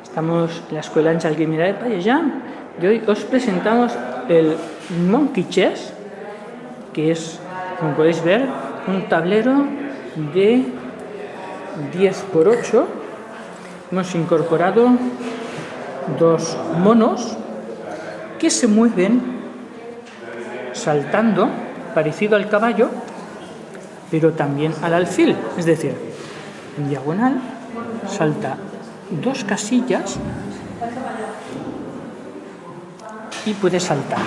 Estamos en la Escuela Àngel Guimerà de Pallejà y hoy os presentamos el Monkey Chess, que es, como podéis ver, un tablero de 10×8. Hemos incorporado dos monos que se mueven saltando, parecido al caballo, pero también al alfil, es decir, en diagonal salta 2 casillas y puede saltar.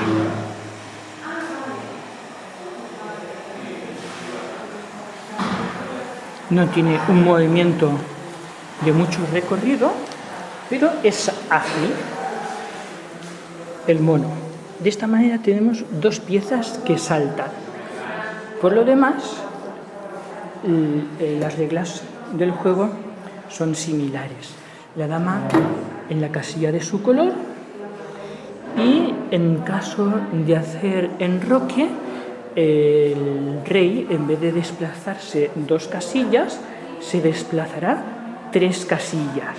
No tiene un movimiento de mucho recorrido, pero es ágil el mono. De esta manera tenemos 2 piezas que saltan. Por lo demás, las reglas del juego son similares. La dama en la casilla de su color y en caso de hacer enroque, el rey, en vez de desplazarse 2 casillas, se desplazará 3 casillas.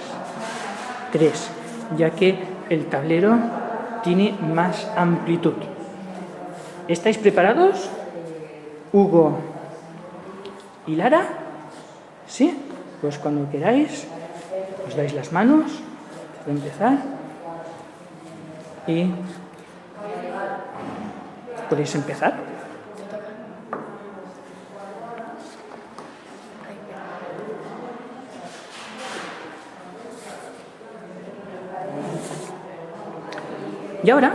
3, ya que el tablero tiene más amplitud. ¿Estáis preparados? Hugo y Lara. ¿Sí? Pues cuando queráis, os dais las manos antes de empezar y podéis empezar. Y ahora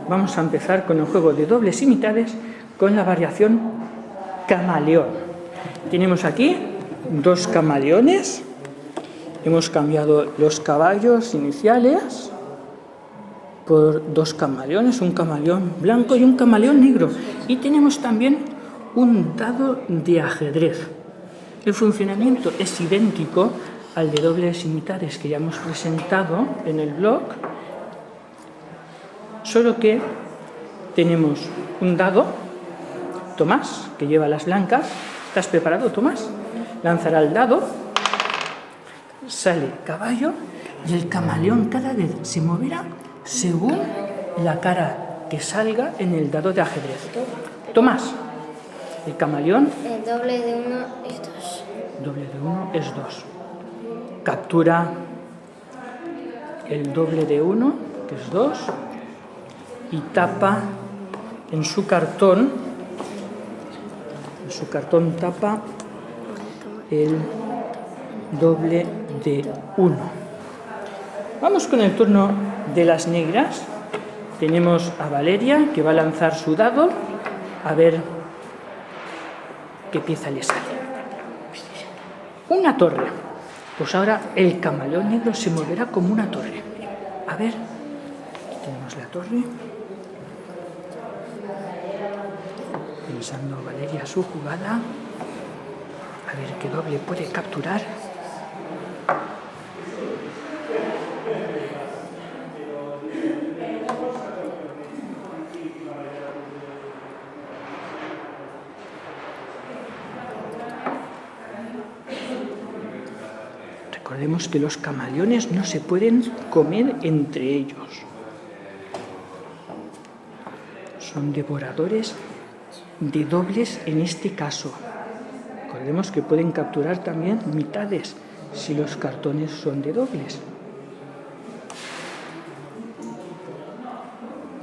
vamos a empezar con el juego de dobles y mitades con la variación camaleón. Tenemos aquí 2 camaleones. Hemos cambiado los caballos iniciales por 2 camaleones, un camaleón blanco y un camaleón negro. Y tenemos también un dado de ajedrez. El funcionamiento es idéntico al de dobles y mitades que ya hemos presentado en el blog, solo que tenemos un dado, Tomás, que lleva las blancas. ¿Estás preparado, Tomás? Lanzará el dado, sale caballo y el camaleón cada vez se moverá según la cara que salga en el dado de ajedrez. Tomás, el camaleón. El doble de 1 es 2. Doble de 1 es 2. Captura el doble de 1, que es 2, y tapa en su cartón tapa el doble de 1. Vamos con el turno de las negras. Tenemos a Valeria, que va a lanzar su dado, a ver qué pieza le sale. Una torre. Pues ahora el camaleón negro se moverá como una torre. A ver, aquí tenemos la torre. Pensando Valeria su jugada, a ver qué doble puede capturar. Recordemos que los camaleones no se pueden comer entre ellos. Son devoradores de dobles en este caso. Recordemos que pueden capturar también mitades si los cartones son de dobles.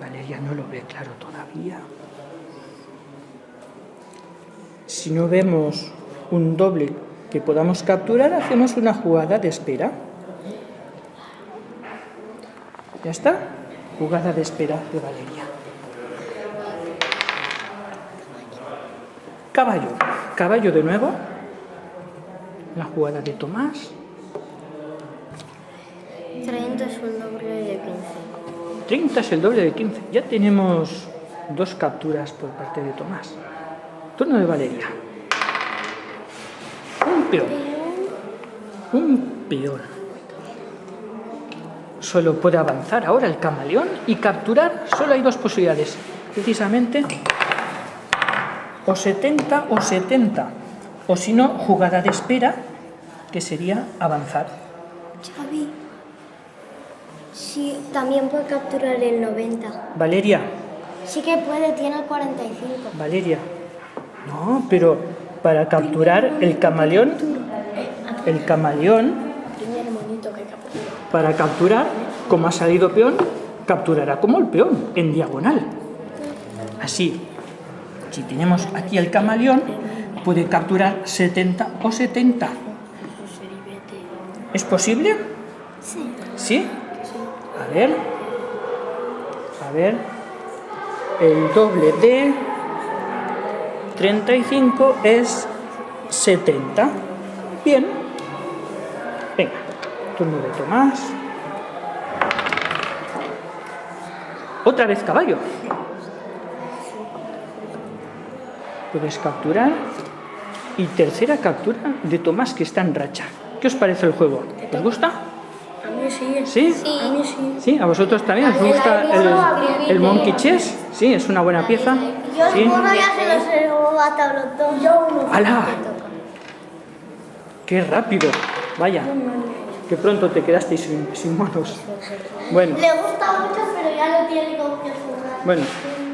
Valeria no lo ve claro todavía. Si no vemos un doble que podamos capturar, hacemos una jugada de espera. Ya está. Jugada de espera de Valeria. Caballo de nuevo. La jugada de Tomás. 30 es el doble de 15. 30 es el doble de 15. Ya tenemos 2 capturas por parte de Tomás. Turno de Valeria. Un peón. Solo puede avanzar ahora el camaleón y capturar. Solo hay 2 posibilidades. Precisamente, o 70 o 70. O si no, jugada de espera, que sería avanzar. Xavi. Sí, también puede capturar el 90. Valeria, Sí que puede, tiene el 45. Valeria. No, pero para capturar el camaleón, Primer monito que captura. para capturar, como ha salido peón, capturará como el peón, en diagonal. Así, si tenemos aquí el camaleón, puede capturar 70 o 70. ¿Es posible? Sí. ¿Sí? A ver. El doble de 35 es 70. Bien. Venga, turno de Tomás. Otra vez caballo. Puedes capturar. Y tercera captura de Tomás, que está en racha. ¿Qué os parece el juego? ¿Os gusta? A mí sí. ¿Sí? A mí sí. ¿Sí? ¿A vosotros también os gusta el Monkey Chess? Sí, es una buena pieza. Sí. ya se los he matado los dos. Yo uno. ¡Hala! ¡Qué rápido! Vaya, que pronto te quedaste sin manos. Bueno, Le gusta mucho, pero ya no tiene como que jugar. bueno,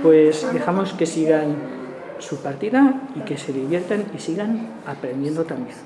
pues dejamos que sigan su partida y que se diviertan y sigan aprendiendo también.